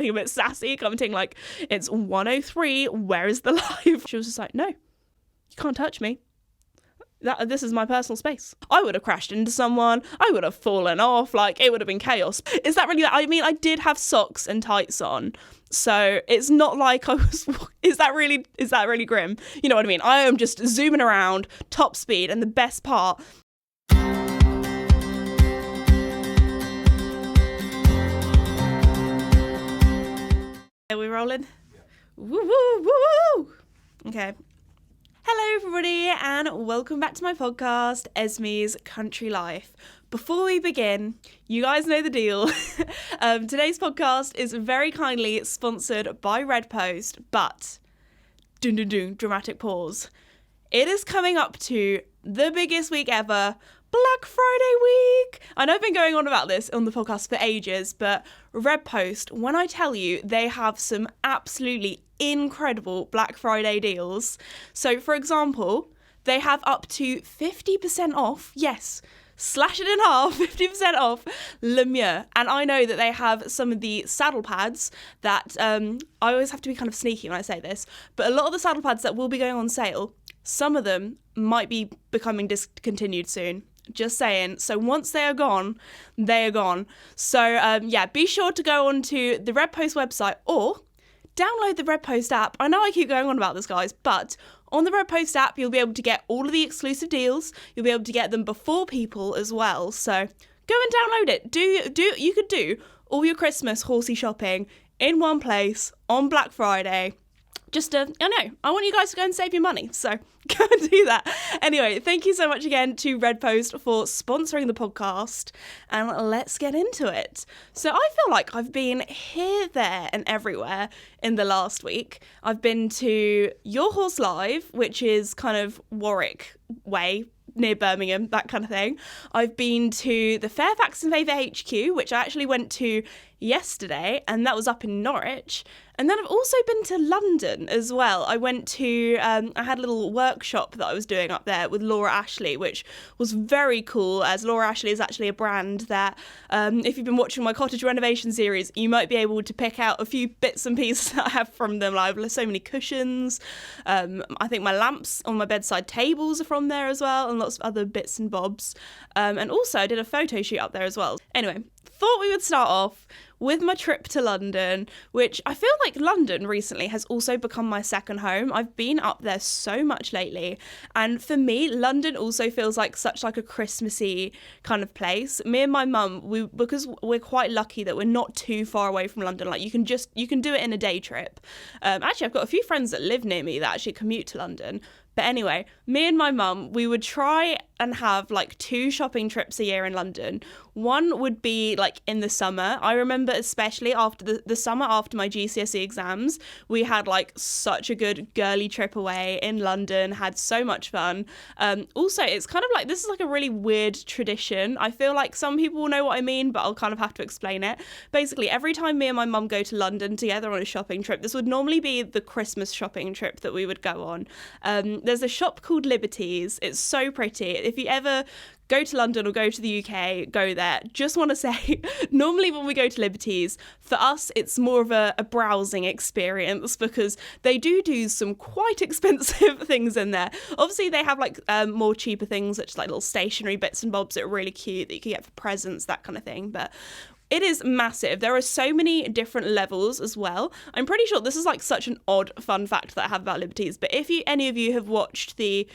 getting a bit sassy, commenting like, it's 1:03, where is the live? She was just like, no, you can't touch me. This is my personal space. I would have crashed into someone. I would have fallen off. Like, it would have been chaos. Is that really... I mean, I did have socks and tights on. So it's not like I was... Is that really grim? You know what I mean? I am just zooming around, top speed. And the best part... Are we rolling? Yeah. Woo, woo, woo, woo. Okay. Hello everybody and welcome back to my podcast, Esme's Country Life. Before we begin, you guys know the deal. Today's podcast is very kindly sponsored by Red Post, but dramatic pause. It is coming up to the biggest week ever, Black Friday week. I know I've been going on about this on the podcast for ages, but Red Post, when I tell you, they have some absolutely incredible Black Friday deals. So, for example, they have up to 50% off. Yes, slash it in half, 50% off Lemure. And I know that they have some of the saddle pads that I always have to be kind of sneaky when I say this, but a lot of the saddle pads that will be going on sale, some of them might be becoming discontinued soon. Just saying. So once they are gone, they are gone. So be sure to go onto the Red Post website or download the Red Post app. I know I keep going on about this, guys, but on the Red Post app, you'll be able to get all of the exclusive deals. You'll be able to get them before people as well. So go and download it. You could do all your Christmas horsey shopping in one place on Black Friday. I want you guys to go and save your money, so go and do that. Anyway, thank you so much again to Red Post for sponsoring the podcast, and let's get into it. So I feel like I've been here, there, and everywhere in the last week. I've been to Your Horse Live, which is kind of Warwick way, near Birmingham, that kind of thing. I've been to the Fairfax and Favor HQ, which I actually went to yesterday, and that was up in Norwich. And then I've also been to London as well. I went to, I had a little workshop that I was doing up there with Laura Ashley, which was very cool, as Laura Ashley is actually a brand that, if you've been watching my cottage renovation series, you might be able to pick out a few bits and pieces that I have from them. Like, I have so many cushions. I think my lamps on my bedside tables are from there as well, and lots of other bits and bobs. And also I did a photo shoot up there as well. Anyway, thought we would start off with my trip to London, which I feel like London recently has also become my second home. I've been up there so much lately, and for me, London also feels like such like a Christmassy kind of place. Me and my mum, because we're quite lucky that we're not too far away from London. Like you can do it in a day trip. Actually, I've got a few friends that live near me that actually commute to London. But anyway, me and my mum, we would try and have like 2 shopping trips a year in London. One would be like in the summer. I remember especially after the summer after my GCSE exams, we had like such a good girly trip away in London, had so much fun. Also, it's kind of like, this is like a really weird tradition. I feel like some people will know what I mean, but I'll kind of have to explain it. Basically, every time me and my mum go to London together on a shopping trip, this would normally be the Christmas shopping trip that we would go on. There's a shop called Liberties. It's so pretty. If you ever go to London or go to the UK, go there. Just want to say, normally when we go to Liberties, for us, it's more of a browsing experience because they do some quite expensive things in there. Obviously, they have like more cheaper things, such as like little stationery bits and bobs that are really cute that you can get for presents, that kind of thing. But it is massive. There are so many different levels as well. I'm pretty sure this is like such an odd fun fact that I have about Liberties, but if any of you have watched the,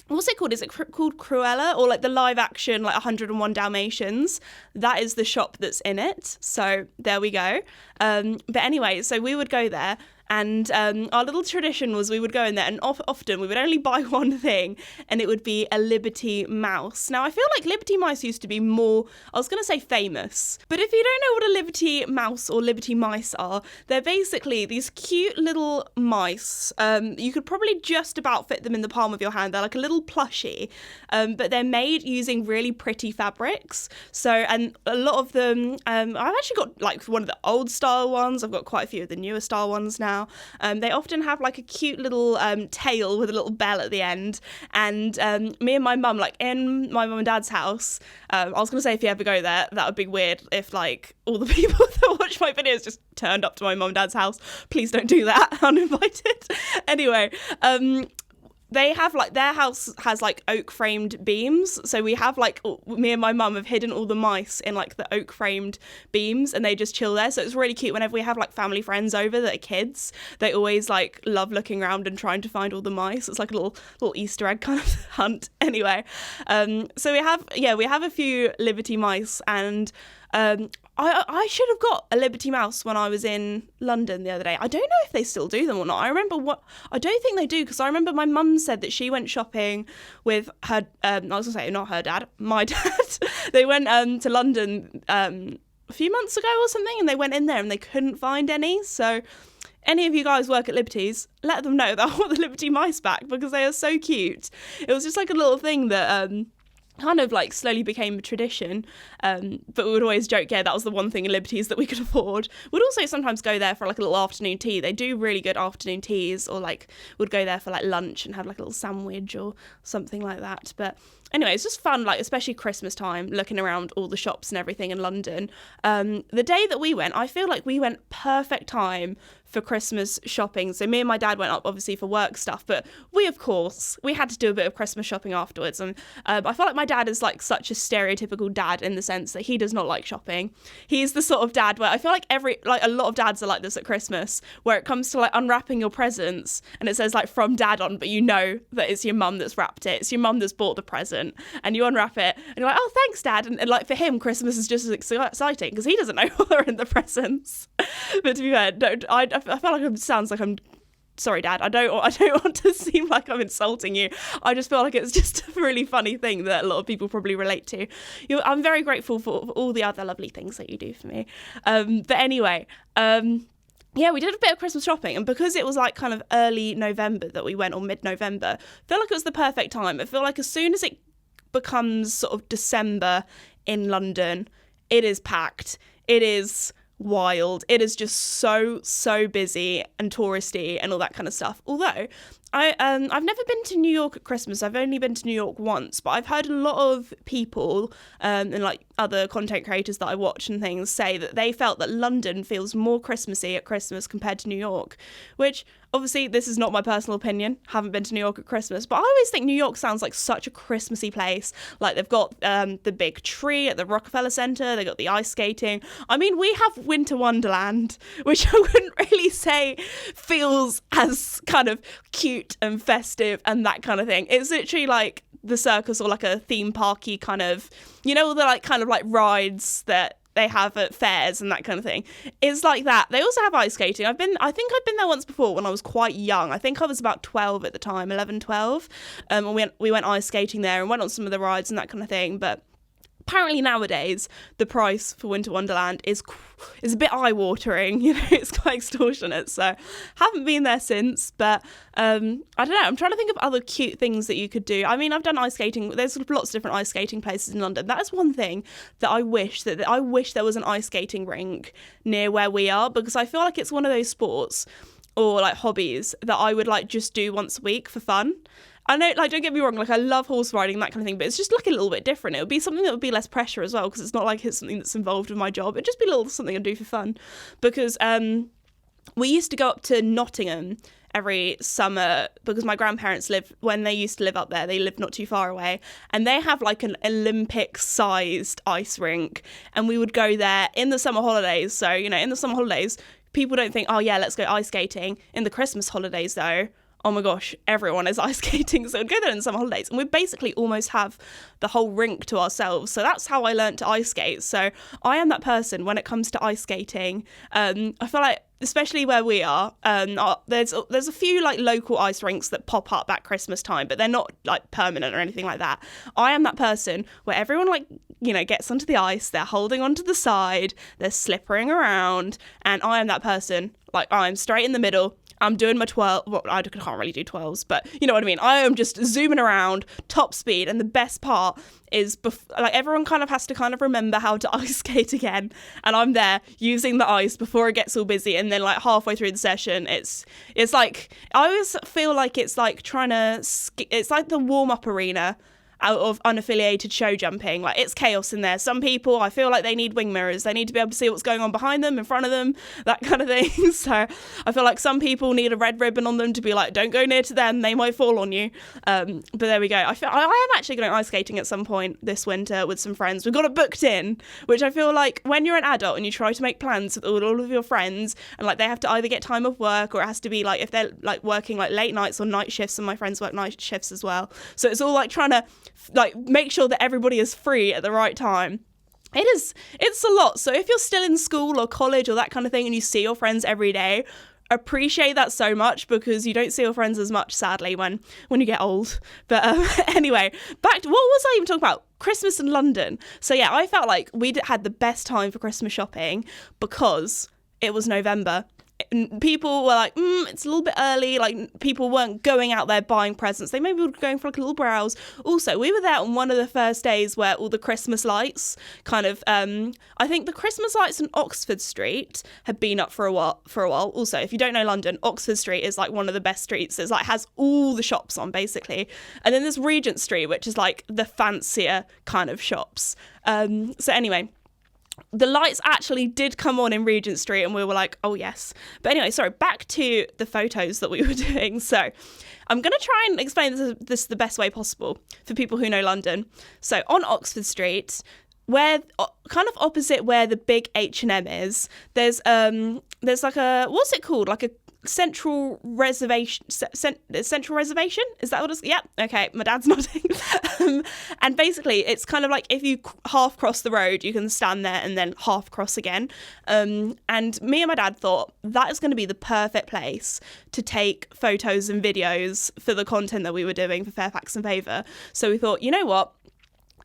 what's it called? Is it called Cruella, or like the live action like 101 Dalmatians? That is the shop that's in it. So there we go. But anyway, so we would go there. And our little tradition was we would go in there, and often we would only buy one thing, and it would be a Liberty mouse. Now, I feel like Liberty mice used to be more, I was going to say famous, but if you don't know what a Liberty mouse or Liberty mice are, they're basically these cute little mice. You could probably just about fit them in the palm of your hand. They're like a little plushie, but they're made using really pretty fabrics. So, and a lot of them, I've actually got like one of the old style ones. I've got quite a few of the newer style ones now. now. They often have like a cute little tail with a little bell at the end. And me and my mum, like in my mum and dad's house, I was going to say if you ever go there, that would be weird if like all the people that watch my videos just turned up to my mum and dad's house. Please don't do that, uninvited. Anyway, they have like, their house has like oak framed beams, so we have like, me and my mum have hidden all the mice in like the oak framed beams, and they just chill there. So it's really cute. Whenever we have like family friends over that are kids, they always like love looking around and trying to find all the mice. It's like a little Easter egg kind of hunt. Anyway, so we have a few Liberty mice, and I should have got a Liberty mouse when I was in London the other day. I don't know if they still do them or not. I don't think they do, because I remember my mum said that she went shopping with her, I was going to say not her dad, my dad. They went to London a few months ago or something, and they went in there and they couldn't find any. So any of you guys work at Liberties, let them know that I want the Liberty mice back, because they are so cute. It was just like a little thing that kind of like slowly became a tradition, but we would always joke, yeah, that was the one thing in Liberties that we could afford. We'd also sometimes go there for like a little afternoon tea. They do really good afternoon teas, or like would go there for like lunch and have like a little sandwich or something like that. But anyway, it's just fun, like especially Christmas time, looking around all the shops and everything in London. The day that we went, I feel like we went perfect time for Christmas shopping. So me and my dad went up obviously for work stuff, but we had to do a bit of Christmas shopping afterwards. And I feel like my dad is like such a stereotypical dad in the sense that he does not like shopping. He's the sort of dad where I feel like a lot of dads are like this at Christmas, where it comes to like unwrapping your presents and it says like from dad on, but you know that it's your mum that's wrapped it. It's your mum that's bought the present, and you unwrap it and you're like, oh, thanks, Dad. And like for him, Christmas is just as exciting because he doesn't know what are in the presents. But to be fair, I feel like it sounds like I'm sorry, Dad. I don't want to seem like I'm insulting you. I just feel like it's just a really funny thing that a lot of people probably relate to. I'm very grateful for all the other lovely things that you do for me. But anyway, yeah, we did a bit of Christmas shopping, and because it was like kind of early November that we went, or mid-November, I feel like it was the perfect time. I feel like as soon as it becomes sort of December in London, it is packed. It is wild. It is just so busy and touristy and all that kind of stuff. Although I've never been to New York at Christmas. I've only been to New York once, but I've heard a lot of people and like other content creators that I watch and things say that they felt that London feels more Christmassy at Christmas compared to New York, which obviously this is not my personal opinion. Haven't been to New York at Christmas, but I always think New York sounds like such a Christmassy place. Like they've got the big tree at the Rockefeller Center. They got the ice skating. I mean, we have Winter Wonderland, which I wouldn't really say feels as kind of cute and festive and that kind of thing. It's literally like the circus or like a theme parky kind of, you know, the like kind of like rides that they have at fairs and that kind of thing. It's like that. They also have ice skating. I think I'd been there once before when I was quite young. I think I was about 12 at the time, 11, 12. And we went ice skating there and went on some of the rides and that kind of thing. But apparently nowadays the price for Winter Wonderland is a bit eye-watering, you know. It's quite extortionate, so haven't been there since. But I don't know, I'm trying to think of other cute things that you could do. I mean, I've done ice skating. There's lots of different ice skating places in London. That is one thing that I wish there was an ice skating rink near where we are, because I feel like it's one of those sports or like hobbies that I would like just do once a week for fun. I know, like, don't get me wrong, like, I love horse riding and that kind of thing, but it's just, like, a little bit different. It would be something that would be less pressure as well, because it's not like it's something that's involved with my job. It'd just be a little something I do for fun. Because we used to go up to Nottingham every summer, because my grandparents when they used to live up there, they lived not too far away, and they have, like, an Olympic-sized ice rink, and we would go there in the summer holidays. So, you know, in the summer holidays, people don't think, oh, yeah, let's go ice skating. In the Christmas holidays, though, oh my gosh, everyone is ice skating. So we'd go there in summer holidays and we basically almost have the whole rink to ourselves. So that's how I learnt to ice skate. So I am that person when it comes to ice skating. I feel like, especially where we are, there's a few like local ice rinks that pop up at Christmas time, but they're not like permanent or anything like that. I am that person where everyone, like, you know, gets onto the ice, they're holding onto the side, they're slippering around, and I am that person, like, I'm straight in the middle. I'm doing my 12, well, I can't really do 12s, but you know what I mean. I am just zooming around, top speed, and the best part is like everyone kind of has to kind of remember how to ice skate again, and I'm there using the ice before it gets all busy, and then like halfway through the session it's like I always feel like it's like it's like the warm-up arena out of unaffiliated show jumping. Like, it's chaos in there. Some people, I feel like they need wing mirrors. They need to be able to see what's going on behind them, in front of them, that kind of thing. So I feel like some people need a red ribbon on them to be like, don't go near to them, they might fall on you. But there we go. I am actually going ice skating at some point this winter with some friends. We've got it booked in, which I feel like when you're an adult and you try to make plans with all of your friends, and like they have to either get time off work, or it has to be like if they're like working like late nights or night shifts, and my friends work night shifts as well. So it's all like trying to like make sure that everybody is free at the right time. It's a lot. So if you're still in school or college or that kind of thing and you see your friends every day, appreciate that so much, because you don't see your friends as much, sadly, when you get old. But anyway, back to what was I even talking about? Christmas in London. So yeah, I felt like we had the best time for Christmas shopping because it was November. People were like, it's a little bit early. Like, people weren't going out there buying presents. They maybe were going for like a little browse. Also, we were there on one of the first days where all the Christmas lights kind of, I think the Christmas lights on Oxford Street had been up for a while. Also, if you don't know London, Oxford Street is like one of the best streets. It's like has all the shops on basically. And then there's Regent Street, which is like the fancier kind of shops. So anyway, the lights actually did come on in Regent Street, and we were like, oh yes. But anyway, sorry, back to the photos that we were doing. So I'm going to try and explain this the best way possible for people who know London. So on Oxford Street, where kind of opposite where the big H&M is, there's like a, what's it called? Like a central reservation. Central reservation? Is that what it's? Yeah. Okay. My dad's nodding. And basically, it's kind of like if you half cross the road, you can stand there and then half cross again. And me and my dad thought that is going to be the perfect place to take photos and videos for the content that we were doing for Fairfax and Favor. So we thought, you know what?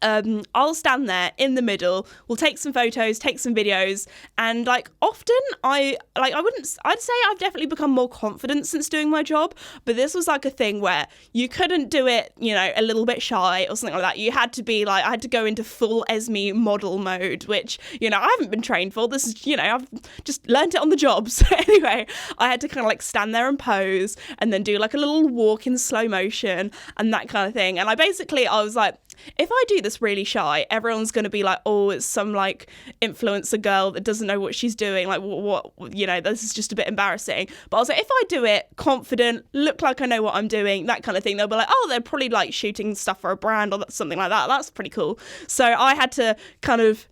I'll stand there in the middle. We'll take some photos, take some videos, and like often I'd say I've definitely become more confident since doing my job, but this was like a thing where you couldn't do it, you know, a little bit shy or something like that. You had to be like, I had to go into full Esme model mode, which, you know, I haven't been trained for. This is, you know, I've just learned it on the job. So anyway, I had to kind of like stand there and pose and then do like a little walk in slow motion and that kind of thing. And I was like, if I do this really shy, everyone's going to be like, oh, it's some like influencer girl that doesn't know what she's doing. Like, what, you know, this is just a bit embarrassing. But I was like, if I do it confident, look like I know what I'm doing, that kind of thing, they'll be like, oh, they're probably like shooting stuff for a brand or something like that. That's pretty cool. So I had to kind of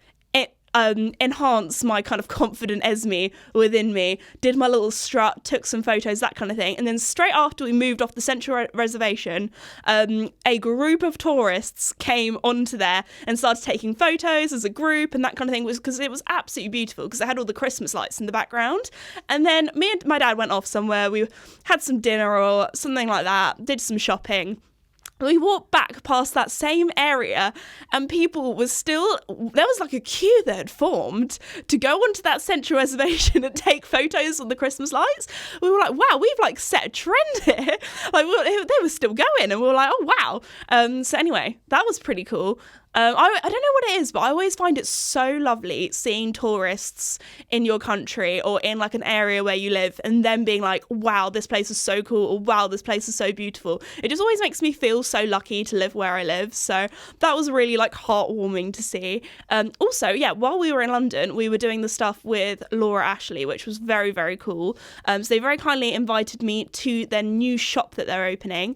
enhance my kind of confident Esme within me, did my little strut, took some photos, that kind of thing. And then straight after we moved off the central reservation, a group of tourists came onto there and started taking photos as a group and that kind of thing, because it was absolutely beautiful because it had all the Christmas lights in the background. And then me and my dad went off somewhere. We had some dinner or something like that, did some shopping. We walked back past that same area and people there was like a queue that had formed to go onto that central reservation and take photos on the Christmas lights. We were like, wow, we've like set a trend here. Like, they were still going and we were like, oh wow. So anyway, that was pretty cool. I don't know what it is, but I always find it so lovely seeing tourists in your country or in like an area where you live and them being like, wow, this place is so cool, or wow, this place is so beautiful. It just always makes me feel so lucky to live where I live. So that was really like heartwarming to see. Also, yeah, while we were in London, we were doing the stuff with Laura Ashley, which was very, very cool. So they very kindly invited me to their new shop that they're opening.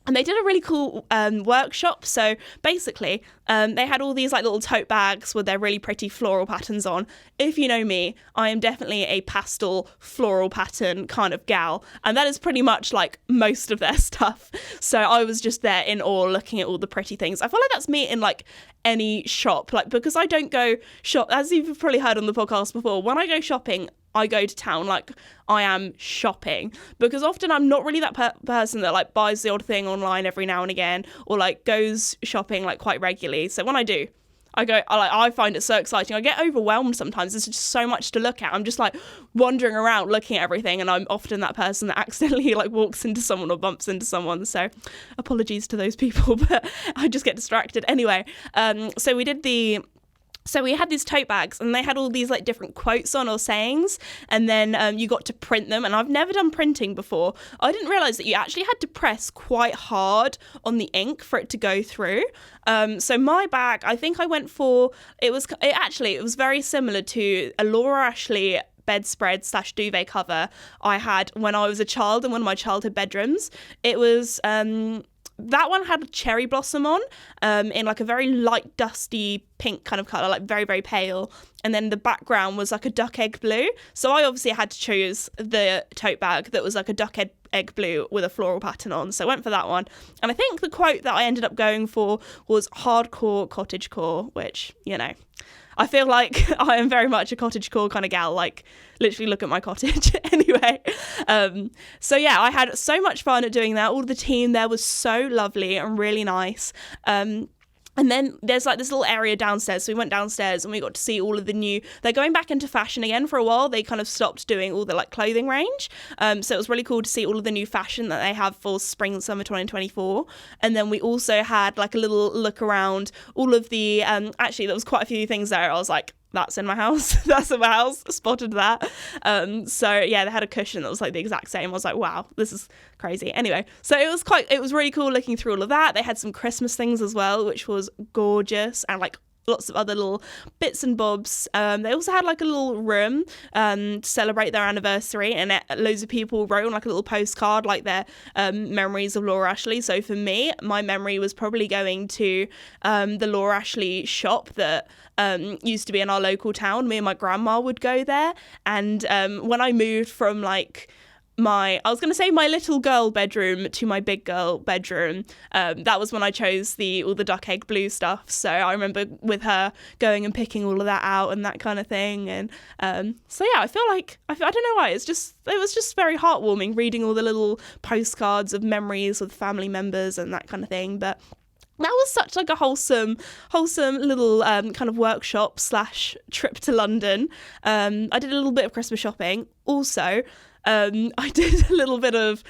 And they did a really cool workshop. So basically, they had all these like little tote bags with their really pretty floral patterns on. If you know me, I am definitely a pastel floral pattern kind of gal. And that is pretty much like most of their stuff. So I was just there in awe looking at all the pretty things. I feel like that's me in like any shop, like, because I don't go shop, as you've probably heard on the podcast before, when I go shopping, I go to town like I am shopping, because often I'm not really that person that like buys the odd thing online every now and again or like goes shopping like quite regularly. So when I do, I find it so exciting. I get overwhelmed sometimes. There's just so much to look at. I'm just like wandering around looking at everything, and I'm often that person that accidentally like walks into someone or bumps into someone. So apologies to those people, but I just get distracted. Anyway, so we had these tote bags, and they had all these like different quotes on or sayings, and then you got to print them. And I've never done printing before. I didn't realise that you actually had to press quite hard on the ink for it to go through. So my bag, I think I went for, it was very similar to a Laura Ashley bedspread / duvet cover I had when I was a child in one of my childhood bedrooms. It was that one had a cherry blossom on, in like a very light dusty pink kind of colour, like very, very pale. And then the background was like a duck egg blue. So I obviously had to choose the tote bag that was like a duck egg blue with a floral pattern on. So I went for that one. And I think the quote that I ended up going for was hardcore cottagecore, which, you know, I feel like I am very much a cottagecore kind of gal, like literally look at my cottage. Anyway, so yeah, I had so much fun at doing that. All the team there was so lovely and really nice. And then there's like this little area downstairs. So we went downstairs and we got to see all of the new, they're going back into fashion again for a while. They kind of stopped doing all the like clothing range. So it was really cool to see all of the new fashion that they have for spring and summer 2024. And then we also had like a little look around all of the, actually there was quite a few things there. I was like, that's in my house. That's in my house. Spotted that. So yeah, they had a cushion that was like the exact same. I was like, wow, this is crazy. Anyway, so it was really cool looking through all of that. They had some Christmas things as well, which was gorgeous, and like lots of other little bits and bobs. They also had like a little room to celebrate their anniversary, and loads of people wrote on like a little postcard like their memories of Laura Ashley. So for me, my memory was probably going to the Laura Ashley shop that used to be in our local town. Me and my grandma would go there, and when I moved from like my little girl bedroom to my big girl bedroom, that was when I chose all the duck egg blue stuff. So I remember with her going and picking all of that out and that kind of thing. And so yeah, I feel like I don't know why, it was just very heartwarming reading all the little postcards of memories with family members and that kind of thing. But that was such like a wholesome little kind of workshop / trip to London. I did a little bit of Christmas shopping. Also, I did a little bit of,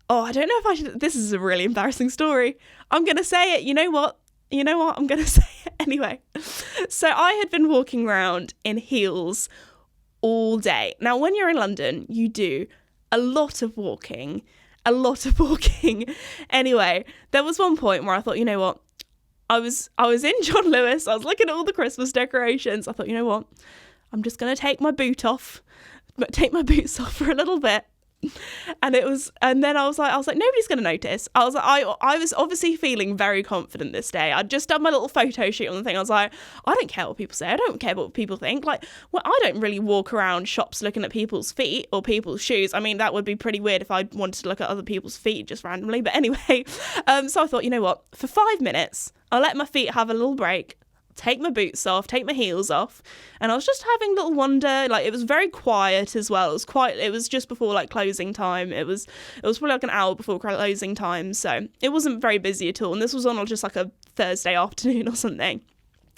I don't know if I should, this is a really embarrassing story. I'm going to say it. You know what? I'm going to say it anyway. So I had been walking around in heels all day. Now, when you're in London, you do a lot of walking. Anyway, there was one point where I thought, you know what? I was in John Lewis. I was looking at all the Christmas decorations. I thought, you know what? I'm just going to take my boots off for a little bit. And then I was like, nobody's going to notice. I was obviously feeling very confident this day. I'd just done my little photo shoot on the thing. I was like, I don't care what people say. I don't care what people think. Like, well, I don't really walk around shops looking at people's feet or people's shoes. I mean, that would be pretty weird if I wanted to look at other people's feet just randomly. But anyway, so I thought, you know what? For 5 minutes, I'll let my feet have a little break. Take my boots off, take my heels off, and I was just having a little wander. Like, it was very quiet as well. It was just before like closing time. It was probably like an hour before closing time, so it wasn't very busy at all. And this was on just like a Thursday afternoon or something.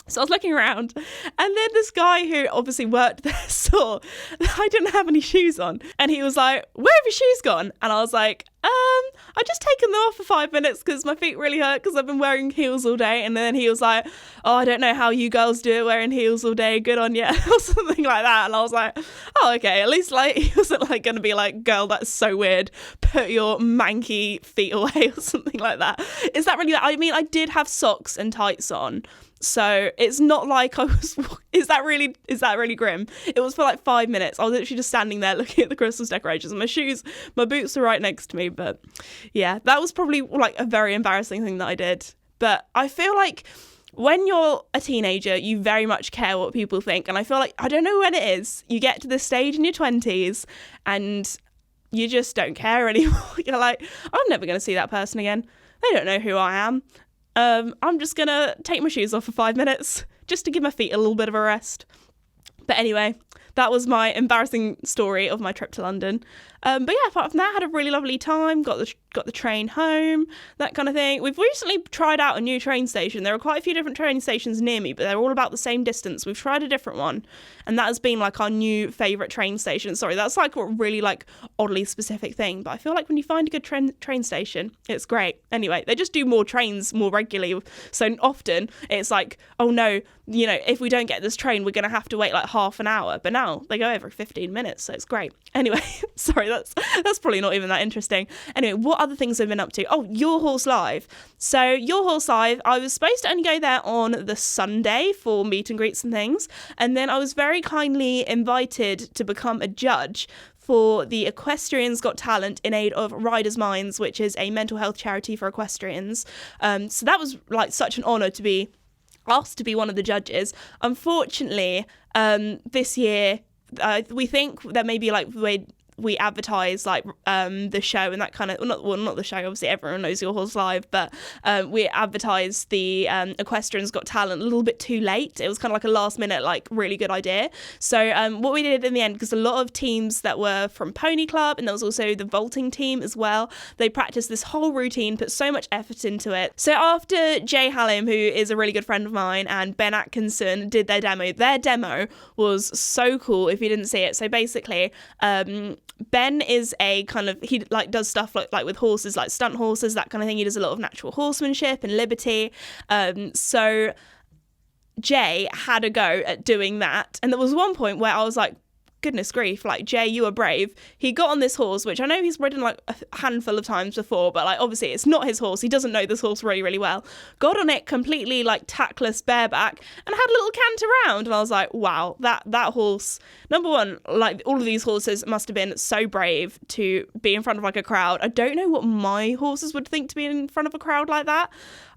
So I was looking around, and then this guy who obviously worked there saw that I didn't have any shoes on, and he was like, "Where have your shoes gone?" And I was like, "I've just taken them off for 5 minutes because my feet really hurt because I've been wearing heels all day." And then he was like, "Oh, I don't know how you girls do it wearing heels all day. Good on you," or something like that. And I was like, "Oh, okay." At least like he wasn't like going to be like, "Girl, that's so weird. Put your manky feet away," or something like that. Is that really? I mean, I did have socks and tights on. So it's not like I was, is that really grim? It was for like 5 minutes. I was literally just standing there looking at the Christmas decorations, and my boots were right next to me. But yeah, that was probably like a very embarrassing thing that I did. But I feel like when you're a teenager, you very much care what people think. And I feel like, I don't know when it is, you get to this stage in your 20s and you just don't care anymore. You're like, I'm never going to see that person again. They don't know who I am. I'm just gonna take my shoes off for 5 minutes just to give my feet a little bit of a rest. But anyway, that was my embarrassing story of my trip to London. But yeah, apart from that, I had a really lovely time, got the train home, that kind of thing. We've recently tried out a new train station. There are quite a few different train stations near me, but they're all about the same distance. We've tried a different one, and that has been like our new favourite train station. Sorry, that's like a really like oddly specific thing, but I feel like when you find a good train station, it's great. Anyway, they just do more trains more regularly, so often it's like, oh no, you know, if we don't get this train, we're going to have to wait like half an hour, but now they go every 15 minutes, so it's great. Anyway, sorry, that's probably not even that interesting. Anyway, what other things I've been up to? Oh, Your Horse Live. So Your Horse Live, I was supposed to only go there on the Sunday for meet and greets and things, and then I was very kindly invited to become a judge for the Equestrians Got Talent in aid of Riders' Minds, which is a mental health charity for equestrians. So that was like such an honour to be asked to be one of the judges. Unfortunately, this year, we think that maybe like we advertise like the show and that kind of, not the show, obviously everyone knows Your Horse Live, but we advertised the Equestrians Got Talent a little bit too late. It was kind of like a last minute like really good idea. So what we did in the end, because a lot of teams that were from Pony Club, and there was also the vaulting team as well, they practiced this whole routine, put so much effort into it. So after Jay Hallam, who is a really good friend of mine, and Ben Atkinson did their demo was so cool if you didn't see it. So basically Ben is a kind of, he like does stuff like with horses, like stunt horses, that kind of thing. He does a lot of natural horsemanship and liberty. So Jay had a go at doing that. And there was one point where I was like, goodness grief, like, Jay, you are brave. He got on this horse, which I know he's ridden like a handful of times before, but like obviously it's not his horse. He doesn't know this horse really, really well. Got on it completely like tactless bareback and had a little cant around. And I was like, wow, that horse, number one, like all of these horses must have been so brave to be in front of like a crowd. I don't know what my horses would think to be in front of a crowd like that.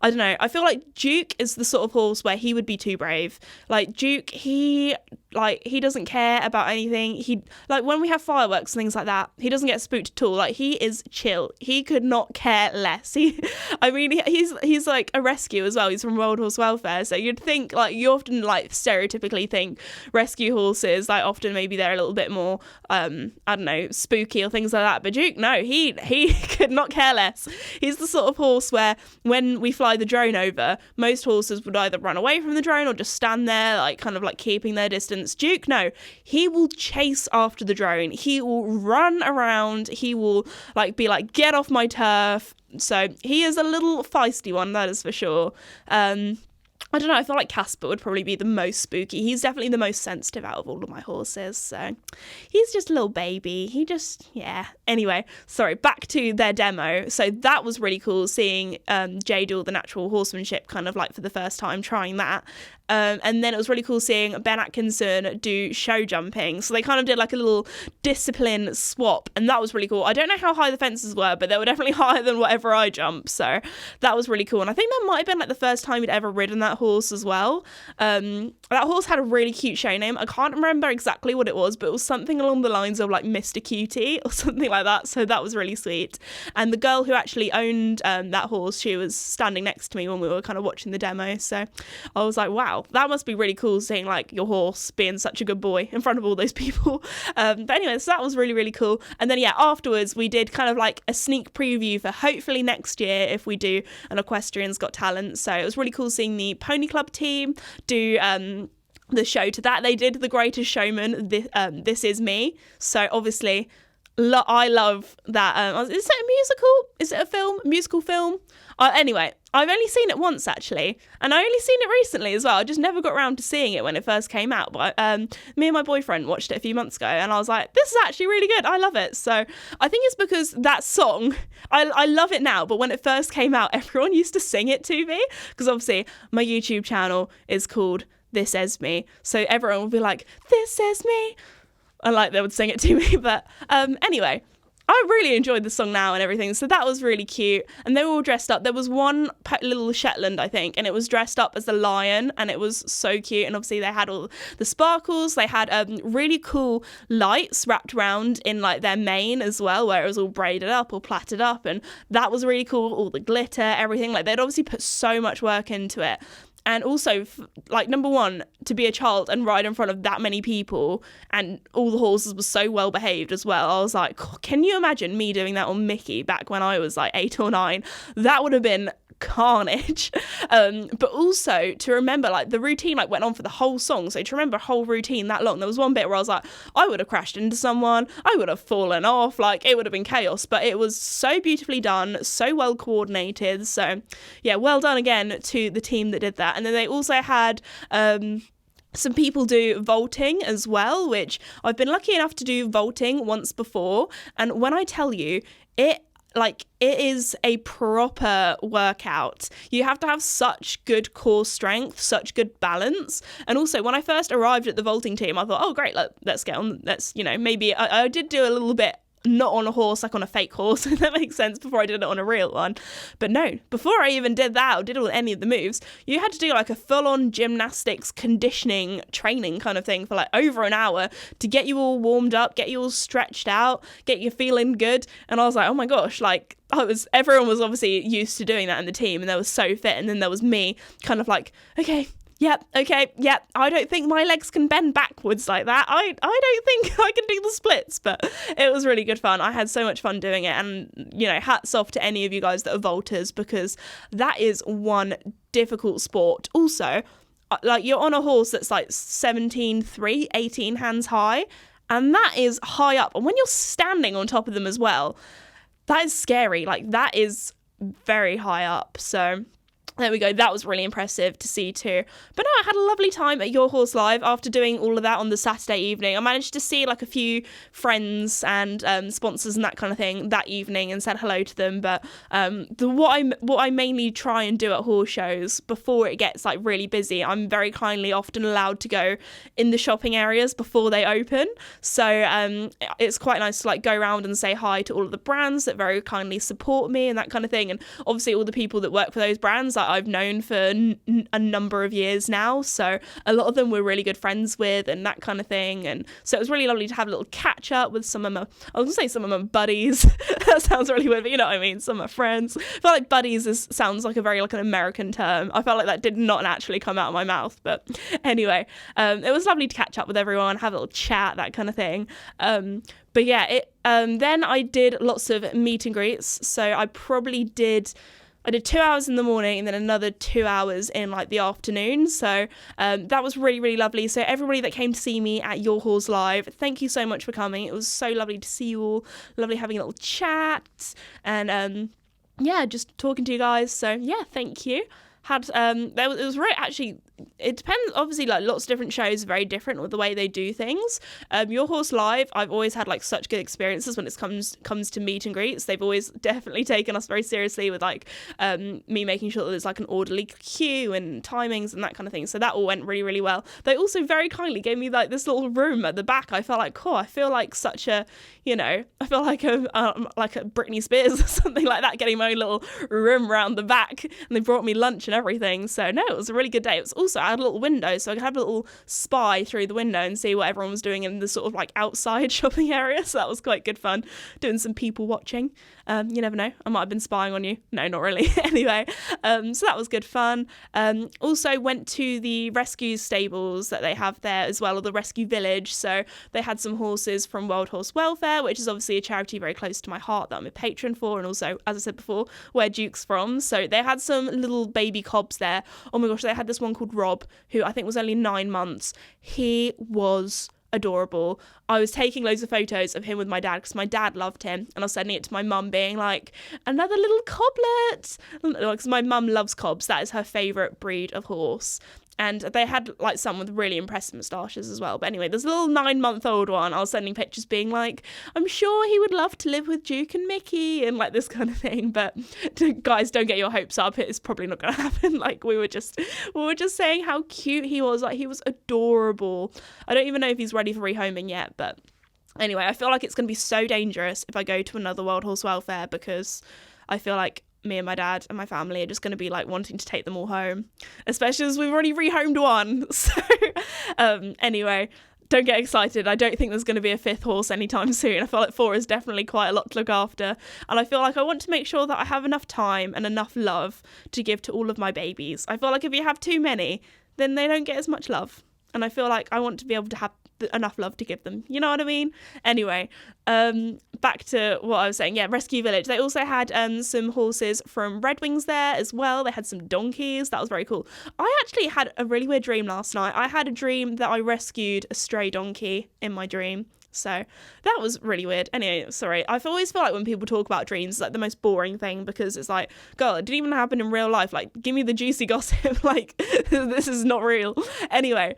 I don't know. I feel like Duke is the sort of horse where he would be too brave. Like Duke, he doesn't care about anything. He, like, when we have fireworks and things like that, he doesn't get spooked at all. Like, he is chill. He could not care less. He's like a rescue as well. He's from World Horse Welfare. So you'd think, like, you often like stereotypically think rescue horses, like often maybe they're a little bit more, I don't know, spooky or things like that. But Duke, no, he could not care less. He's the sort of horse where when we fly the drone over, most horses would either run away from the drone or just stand there, like kind of like keeping their distance. Duke, no, he will chase after the drone. He will run around. He will like be like, get off my turf. So he is a little feisty one, that is for sure. I don't know, I feel like Casper would probably be the most spooky. He's definitely the most sensitive out of all of my horses, so he's just a little baby. Yeah. Anyway, sorry, back to their demo. So that was really cool, seeing Jay do all the natural horsemanship kind of like for the first time, trying that. And then it was really cool seeing Ben Atkinson do show jumping. So they kind of did like a little discipline swap, and that was really cool. I don't know how high the fences were, but they were definitely higher than whatever I jumped. So that was really cool. And I think that might have been like the first time he'd ever ridden that horse as well. That horse had a really cute show name. I can't remember exactly what it was, but it was something along the lines of like Mr. Cutie or something like that. So that was really sweet. And the girl who actually owned that horse, she was standing next to me when we were kind of watching the demo. So I was like, wow, that must be really cool, seeing like your horse being such a good boy in front of all those people. But anyway, so that was really, really cool. And then yeah, afterwards we did kind of like a sneak preview for hopefully next year if we do an Equestrians Got Talent. So it was really cool seeing the Pony Club team do the show to that. They did The Greatest Showman, This Is Me. So obviously I love that. Is it a musical? Is it a film? Musical film? Anyway, I've only seen it once actually, and I only seen it recently as well. I just never got around to seeing it when it first came out. But me and my boyfriend watched it a few months ago, and I was like, this is actually really good. I love it. So I think it's because that song, I love it now, but when it first came out, everyone used to sing it to me, because obviously my YouTube channel is called This Esme, so everyone would be like, this is me, and like they would sing it to me. But anyway, I really enjoyed the song now and everything, so that was really cute. And they were all dressed up. There was one little Shetland, I think, and it was dressed up as a lion, and it was so cute. And obviously they had all the sparkles. They had really cool lights wrapped around in like their mane as well, where it was all braided up or plaited up, and that was really cool. All the glitter, everything. Like they'd obviously put so much work into it. And also, like, number one, to be a child and ride in front of that many people and all the horses were so well behaved as well. I was like, can you imagine me doing that on Mickey back when I was like 8 or 9? That would have been carnage. But also to remember, like, the routine like went on for the whole song, so to remember a whole routine that long, there was one bit where I was like, I would have crashed into someone, I would have fallen off, like it would have been chaos, but it was so beautifully done, so well coordinated. So yeah, well done again to the team that did that. And then they also had some people do vaulting as well, which I've been lucky enough to do vaulting once before, and when I tell you, it is a proper workout. You have to have such good core strength, such good balance. And also, when I first arrived at the vaulting team, I thought, oh great, let's get on, let's, maybe I did do a little bit not on a horse, like on a fake horse, if that makes sense, before I did it on a real one. But no, before I even did that or did any of the moves, you had to do like a full-on gymnastics conditioning training kind of thing for like over an hour to get you all warmed up, get you all stretched out, get you feeling good. And I was like, oh my gosh, like everyone was obviously used to doing that in the team and they were so fit. And then there was me kind of like, okay, I don't think my legs can bend backwards like that. I don't think I can do the splits, but it was really good fun. I had so much fun doing it, and hats off to any of you guys that are vaulters, because that is one difficult sport. Also, like, you're on a horse that's like 17.3, 18 hands high, and that is high up, and when you're standing on top of them as well, that is scary. Like, that is very high up. So there we go. That was really impressive to see too. But no, I had a lovely time at Your Horse Live after doing all of that on the Saturday evening. I managed to see like a few friends and sponsors and that kind of thing that evening and said hello to them. But what I mainly try and do at horse shows before it gets like really busy, I'm very kindly often allowed to go in the shopping areas before they open. So it's quite nice to like go around and say hi to all of the brands that very kindly support me and that kind of thing. And obviously all the people that work for those brands I've known for a number of years now, so a lot of them we're really good friends with and that kind of thing. And so it was really lovely to have a little catch up with some of my buddies. That sounds really weird, but you know what I mean, some of my friends. I feel like buddies sounds like a very like an American term. I felt like that did not naturally come out of my mouth, but anyway, it was lovely to catch up with everyone, have a little chat, that kind of thing. But yeah, then I did lots of meet and greets. So I did 2 hours in the morning and then another 2 hours in like the afternoon. So that was really, really lovely. So everybody that came to see me at Your Horse Live, thank you so much for coming. It was so lovely to see you all. Lovely having a little chat and just talking to you guys. So yeah, thank you. It was right, actually, it depends, obviously, like lots of different shows are very different with the way they do things. Your Horse Live, I've always had like such good experiences when it comes to meet and greets. They've always definitely taken us very seriously with like me making sure that there's like an orderly queue and timings and that kind of thing. So that all went really, really well. They also very kindly gave me like this little room at the back. I felt like, I feel like such a, I feel like a Britney Spears or something like that, getting my own little room around the back, and they brought me lunch and everything. So no, it was a really good day. It was also, I had a little window, so I could have a little spy through the window and see what everyone was doing in the sort of like outside shopping area. So that was quite good fun, doing some people watching. You never know, I might have been spying on you. No, not really. Anyway, so that was good fun. Also went to the rescue stables that they have there as well, or the rescue village. So they had some horses from World Horse Welfare, which is obviously a charity very close to my heart that I'm a patron for, and also, as I said before, where Duke's from. So they had some little baby cobs there. Oh my gosh, they had this one called Rob, who I think was only 9 months. He was adorable. I was taking loads of photos of him with my dad because my dad loved him, and I was sending it to my mum being like, another little coblet, because my mum loves cobs. That is her favourite breed of horse. And they had like some with really impressive moustaches as well. But anyway, there's a little 9-month-old one. I was sending pictures being like, I'm sure he would love to live with Duke and Mickey and like this kind of thing. But guys, don't get your hopes up. It's probably not going to happen. Like we were just saying how cute he was. Like he was adorable. I don't even know if he's ready for rehoming yet. But anyway, I feel like it's going to be so dangerous if I go to another World Horse Welfare, because I feel like me and my dad and my family are just going to be like wanting to take them all home, especially as we've already rehomed one. So anyway, don't get excited. I don't think there's going to be a 5th horse anytime soon. I feel like 4 is definitely quite a lot to look after. And I feel like I want to make sure that I have enough time and enough love to give to all of my babies. I feel like if you have too many, then they don't get as much love. And I feel like I want to be able to have enough love to give them. You know what I mean? Anyway, back to what I was saying. Yeah, Rescue Village. They also had some horses from Red Wings there as well. They had some donkeys. That was very cool. I actually had a really weird dream last night. I had a dream that I rescued a stray donkey in my dream. So that was really weird. Anyway, sorry. I always feel like when people talk about dreams, it's like the most boring thing, because it's like, God, it didn't even happen in real life. Like, give me the juicy gossip. Like, this is not real. Anyway,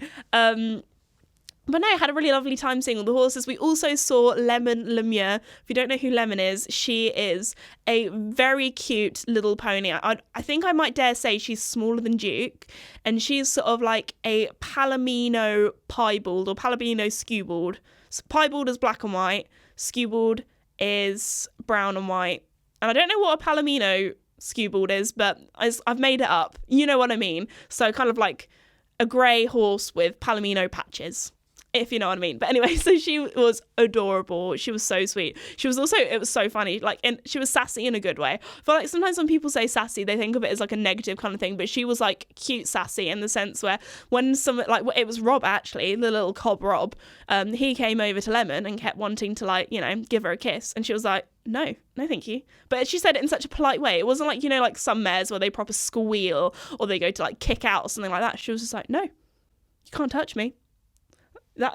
but no, I had a really lovely time seeing all the horses. We also saw Lemon Lemure. If you don't know who Lemon is, she is a very cute little pony. I think I might dare say she's smaller than Duke, and she's sort of like a Palomino piebald or Palomino skewbald. So piebald is black and white, skewbald is brown and white. And I don't know what a Palomino skewbald is, but I've made it up. You know what I mean? So kind of like a grey horse with Palomino patches, if you know what I mean. But anyway, so she was adorable. She was so sweet. She was also, it was so funny. Like, and she was sassy in a good way. I feel like sometimes when people say sassy, they think of it as like a negative kind of thing. But she was like cute sassy in the sense where when like it was Rob, actually, the little cob Rob, he came over to Lemon and kept wanting to, like, you know, give her a kiss. And she was like, no, thank you. But she said it in such a polite way. It wasn't like, you know, like some mares where they proper squeal or they go to like kick out or something like that. She was just like, no, you can't touch me.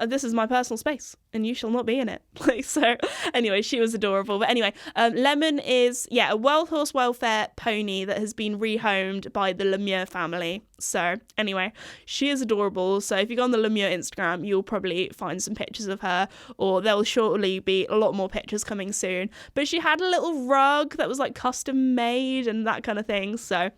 This is my personal space and you shall not be in it. Like, so anyway, she was adorable. But anyway, Lemon is, a wild horse welfare pony that has been rehomed by the Lemure family. So anyway, she is adorable. So if you go on the Lemure Instagram, you'll probably find some pictures of her, or there'll shortly be a lot more pictures coming soon. But she had a little rug that was like custom made and that kind of thing. So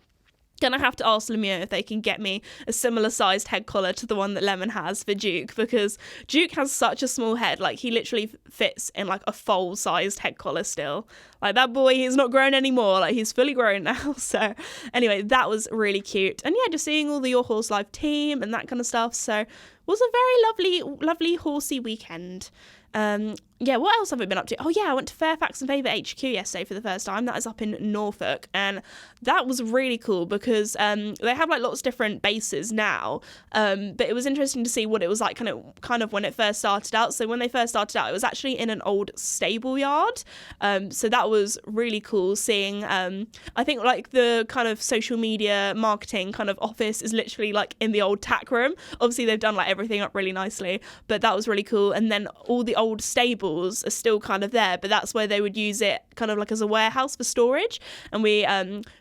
gonna have to ask Lemure if they can get me a similar sized head collar to the one that Lemon has for Duke, because Duke has such a small head. Like, he literally fits in like a foal sized head collar still. Like, that boy, he's not grown anymore. Like, he's fully grown now. So anyway, that was really cute. And yeah, just seeing all the Your Horse Live team and that kind of stuff. So it was a very lovely horsey weekend. What else have I been up to? Oh yeah, I went to Fairfax and Favor HQ yesterday for the first time. That is up in Norfolk, and that was really cool because they have like lots of different bases now, but it was interesting to see what it was like kind of when it first started out. So when they first started out, it was actually in an old stable yard, so that was really cool seeing. I think like the kind of social media marketing kind of office is literally like in the old tack room. Obviously they've done like everything up really nicely, but that was really cool. And then all the old stables are still kind of there, but that's where they would use it kind of like as a warehouse for storage. And we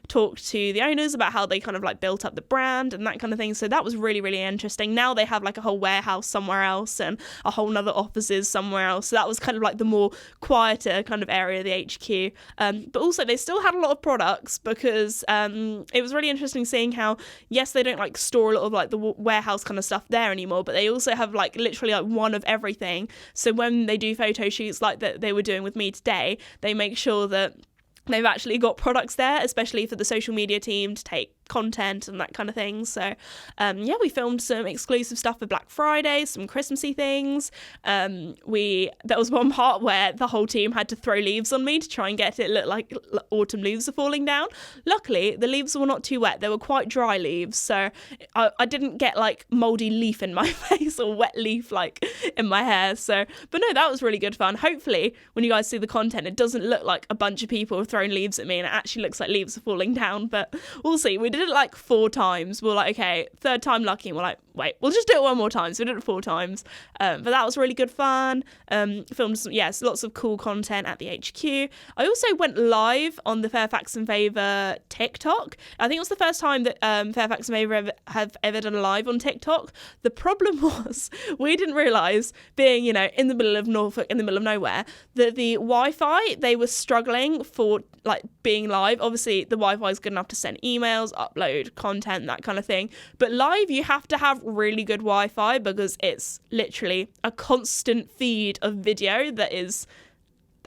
talked to the owners about how they kind of like built up the brand and that kind of thing. So that was really, really interesting. Now they have like a whole warehouse somewhere else and a whole nother offices somewhere else. So that was kind of like the more quieter kind of area of the HQ. But also they still had a lot of products because it was really interesting seeing how, yes, they don't like store a lot of like the warehouse kind of stuff there anymore, but they also have like literally like one of everything. So when they do photo shoots like that they were doing with me today, they make sure that they've actually got products there, especially for the social media team to take content and that kind of thing. So we filmed some exclusive stuff for Black Friday, some Christmassy things. There was one part where the whole team had to throw leaves on me to try and get it look like autumn leaves are falling down. Luckily the leaves were not too wet, they were quite dry leaves, so I didn't get like moldy leaf in my face or wet leaf like in my hair. So but no, that was really good fun. Hopefully when you guys see the content, it doesn't look like a bunch of people have thrown leaves at me and it actually looks like leaves are falling down, but we'll see. We did it like 4 times. We're like, okay, 3rd time lucky, and we're like, wait, we'll just do it one more time. So we did it 4 times, but that was really good fun. Filmed some, lots of cool content at the HQ. I also went live on the Fairfax and Favor TikTok. I think it was the first time that Fairfax and Favor have ever done a live on TikTok. The problem was we didn't realise, being, you know, in the middle of Norfolk, in the middle of nowhere, that the Wi-Fi, they were struggling for like being live. Obviously the Wi-Fi is good enough to send emails, upload content, that kind of thing, but live you have to have really good Wi-Fi because it's literally a constant feed of video that is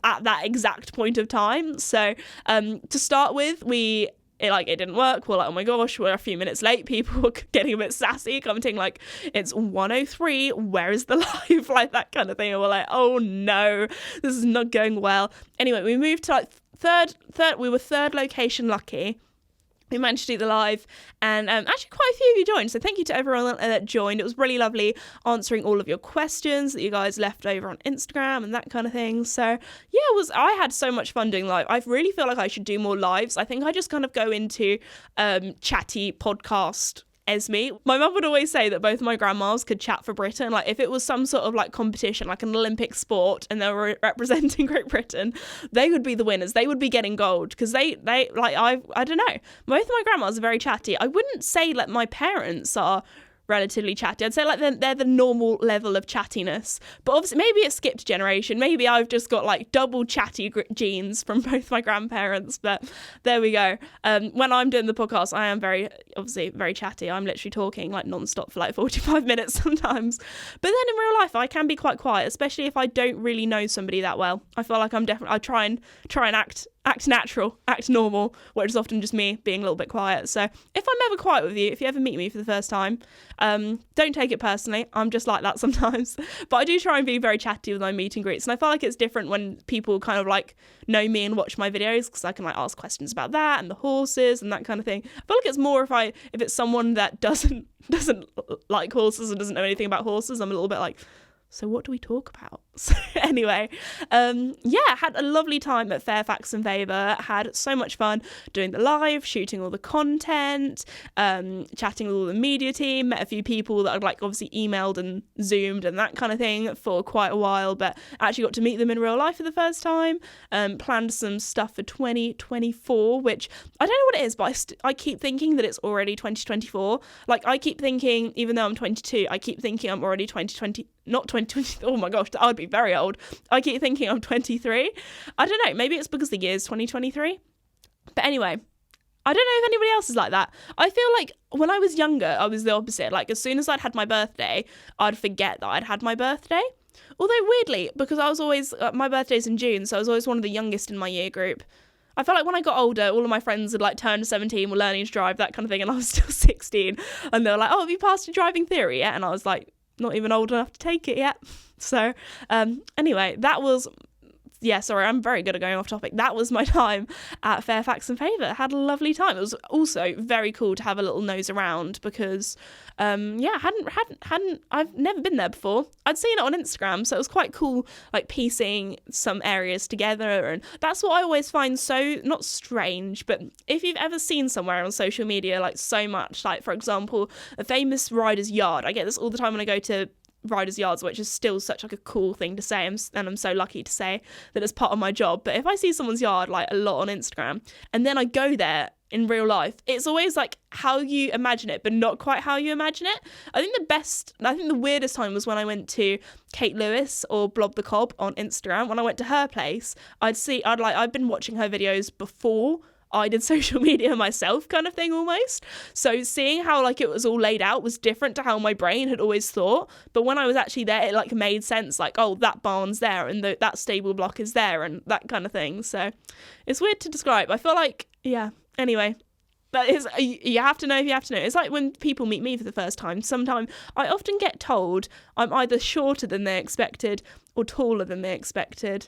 at that exact point of time. So to start with, we it didn't work. We're like, oh my gosh, we're a few minutes late. People were getting a bit sassy, commenting like, it's 1:03, where is the live? Like that kind of thing. And we're like, oh no, this is not going well. Anyway, we moved to like we were third location lucky. We managed to do the live, and actually quite a few of you joined, so thank you to everyone that joined. It was really lovely answering all of your questions that you guys left over on Instagram and that kind of thing. So yeah, I had so much fun doing live. I really feel like I should do more lives. I think I just kind of go into chatty podcast Esme. My mum would always say that both of my grandmas could chat for Britain. Like if it was some sort of like competition, like an Olympic sport, and they were representing Great Britain, they would be the winners. They would be getting gold because they like I don't know. Both of my grandmas are very chatty. I wouldn't say like my parents are relatively chatty. I'd say like they're the normal level of chattiness, but obviously maybe it skipped a generation. Maybe I've just got like double chatty genes from both my grandparents, but there we go. When I'm doing the podcast, I am obviously very chatty. I'm literally talking like non-stop for like 45 minutes sometimes, but then in real life I can be quite quiet, especially if I don't really know somebody that well. I feel like I try and act natural, act normal, which is often just me being a little bit quiet. So if I'm ever quiet with you, if you ever meet me for the first time, don't take it personally. I'm just like that sometimes. But I do try and be very chatty with my meet and greets. And I feel like it's different when people kind of like know me and watch my videos, because I can like ask questions about that and the horses and that kind of thing. I feel like it's more if it's someone that doesn't like horses and doesn't know anything about horses, I'm a little bit like, so what do we talk about? So anyway, had a lovely time at Fairfax and Favor. Had so much fun doing the live, shooting all the content, chatting with all the media team. Met a few people that I'd like obviously emailed and Zoomed and that kind of thing for quite a while, but actually got to meet them in real life for the first time. Planned some stuff for 2024, which I don't know what it is, but I keep thinking that it's already 2024. Like I keep thinking, even though I'm 22, I keep thinking I'm already 2020. Not 2020. Oh my gosh, I'd be very old. I keep thinking I'm 23. I don't know. Maybe it's because the year's 2023. But anyway, I don't know if anybody else is like that. I feel like when I was younger, I was the opposite. Like as soon as I'd had my birthday, I'd forget that I'd had my birthday. Although weirdly, because I was always, my birthday's in June, so I was always one of the youngest in my year group. I felt like when I got older, all of my friends had like turned 17, were learning to drive, that kind of thing, and I was still 16. And they were like, oh, have you passed your driving theory yet? And I was like, not even old enough to take it yet. So anyway, that was, sorry, I'm very good at going off topic. That was my time at Fairfax and Favor. Had a lovely time. It was also very cool to have a little nose around because I've never been there before. I'd seen it on Instagram, so it was quite cool, like piecing some areas together, and that's what I always find so, not strange, but if you've ever seen somewhere on social media like so much, like for example a famous rider's yard. I get this all the time when I go to riders' yards, which is still such like a cool thing to say, and I'm so lucky to say that it's part of my job. But if I see someone's yard like a lot on Instagram and then I go there in real life, it's always like how you imagine it but not quite how you imagine it. I think the weirdest time was when I went to Kate Lewis, or Blob the Cob on Instagram. When I went to her place, I'd been watching her videos before I did social media myself, kind of thing almost. So seeing how like it was all laid out was different to how my brain had always thought. But when I was actually there, it like made sense, like, oh, that barn's there and that stable block is there and that kind of thing. So it's weird to describe. I feel like, anyway, that is, you have to know if you have to know. It's like when people meet me for the first time. Sometimes I often get told I'm either shorter than they expected or taller than they expected.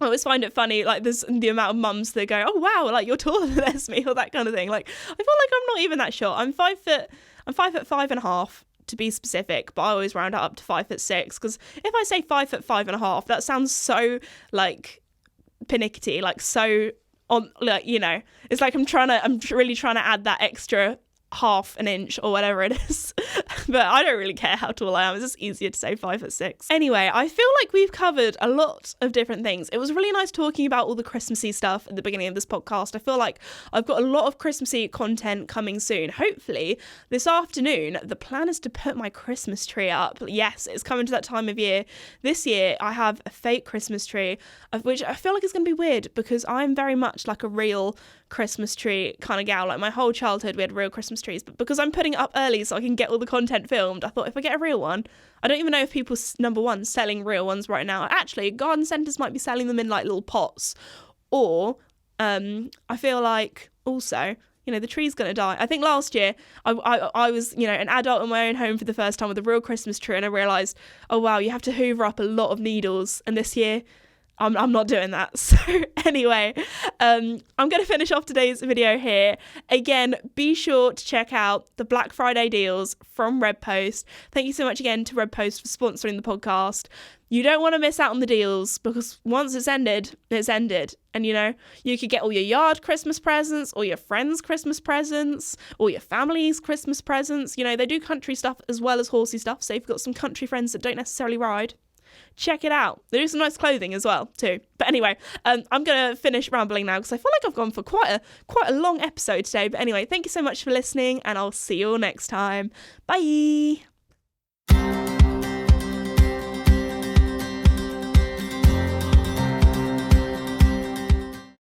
I always find it funny, like there's the amount of mums that go, oh wow, like you're taller than Esme, or that kind of thing. Like I feel like I'm not even that short. I'm 5 foot 5.5 to be specific, but I always round it up to 5'6", because if I say 5'5.5", that sounds so like pernickety, like so on, like, you know, it's like I'm really trying to add that extra half an inch or whatever it is. But I don't really care how tall I am. It's just easier to say 5'6". Anyway, I feel like we've covered a lot of different things. It was really nice talking about all the Christmassy stuff at the beginning of this podcast. I feel like I've got a lot of Christmassy content coming soon. Hopefully this afternoon, the plan is to put my Christmas tree up. Yes, it's coming to that time of year. This year I have a fake Christmas tree, of which I feel like it's going to be weird because I'm very much like a real Christmas tree kind of gal. Like my whole childhood we had real Christmas trees, but because I'm putting it up early so I can get all the content filmed, I thought if I get a real one, I don't even know if people, number one, selling real ones right now. Actually, garden centres might be selling them in like little pots, or I feel like also You know, the tree's going to die. I think last year I was, you know, an adult in my own home for the first time with a real Christmas tree, and I realised, oh wow, you have to hoover up a lot of needles. And this year, I'm not doing that. So anyway, I'm going to finish off today's video here. Again, be sure to check out the Black Friday deals from Redpost. Thank you so much again to Redpost for sponsoring the podcast. You don't want to miss out on the deals, because once it's ended, it's ended. And, you know, you could get all your yard Christmas presents, or your friends' Christmas presents, or your family's Christmas presents. You know, they do country stuff as well as horsey stuff. So if you've got some country friends that don't necessarily ride, check it out. They do some nice clothing as well too. But anyway, I'm gonna finish rambling now, because I feel like I've gone for quite a long episode today. But anyway, thank you so much for listening, and I'll see you all next time. Bye.